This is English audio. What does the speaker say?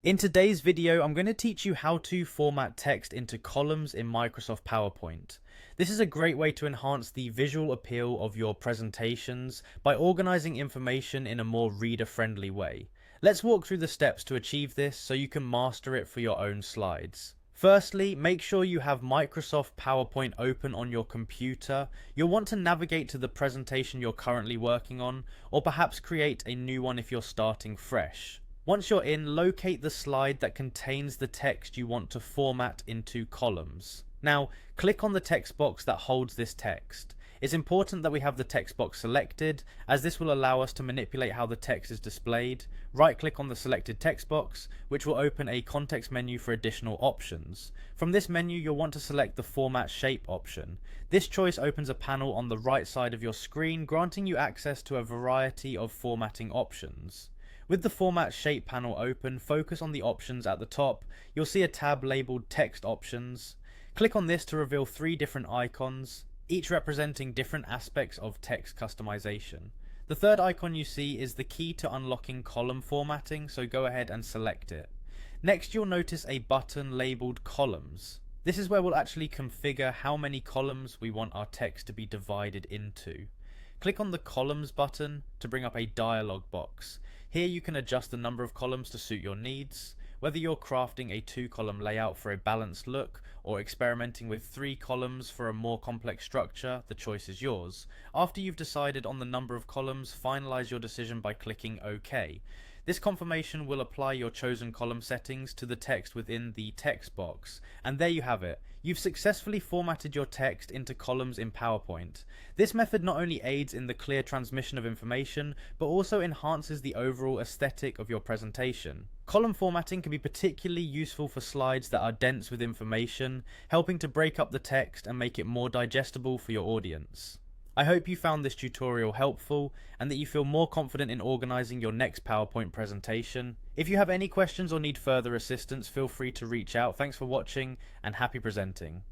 In today's video, I'm going to teach you how to format text into columns in Microsoft PowerPoint. This is a great way to enhance the visual appeal of your presentations by organizing information in a more reader-friendly way. Let's walk through the steps to achieve this so you can master it for your own slides. Firstly, make sure you have Microsoft PowerPoint open on your computer. You'll want to navigate to the presentation you're currently working on, or perhaps create a new one if you're starting fresh. Once you're in, locate the slide that contains the text you want to format into columns. Now, click on the text box that holds this text. It's important that we have the text box selected, as this will allow us to manipulate how the text is displayed. Right-click on the selected text box, which will open a context menu for additional options. From this menu, you'll want to select the Format Shape option. This choice opens a panel on the right side of your screen, granting you access to a variety of formatting options. With the Format Shape panel open, focus on the options at the top. You'll see a tab labeled Text Options. Click on this to reveal 3 different icons, each representing different aspects of text customization. The third icon you see is the key to unlocking column formatting, so go ahead and select it. Next, you'll notice a button labeled Columns. This is where we'll actually configure how many columns we want our text to be divided into. Click on the Columns button to bring up a dialog box. Here you can adjust the number of columns to suit your needs. Whether you're crafting a 2-column layout for a balanced look or experimenting with 3 columns for a more complex structure, the choice is yours. After you've decided on the number of columns, finalize your decision by clicking OK. This confirmation will apply your chosen column settings to the text within the text box. And there you have it. You've successfully formatted your text into columns in PowerPoint. This method not only aids in the clear transmission of information, but also enhances the overall aesthetic of your presentation. Column formatting can be particularly useful for slides that are dense with information, helping to break up the text and make it more digestible for your audience. I hope you found this tutorial helpful and that you feel more confident in organizing your next PowerPoint presentation. If you have any questions or need further assistance, feel free to reach out. Thanks for watching and happy presenting.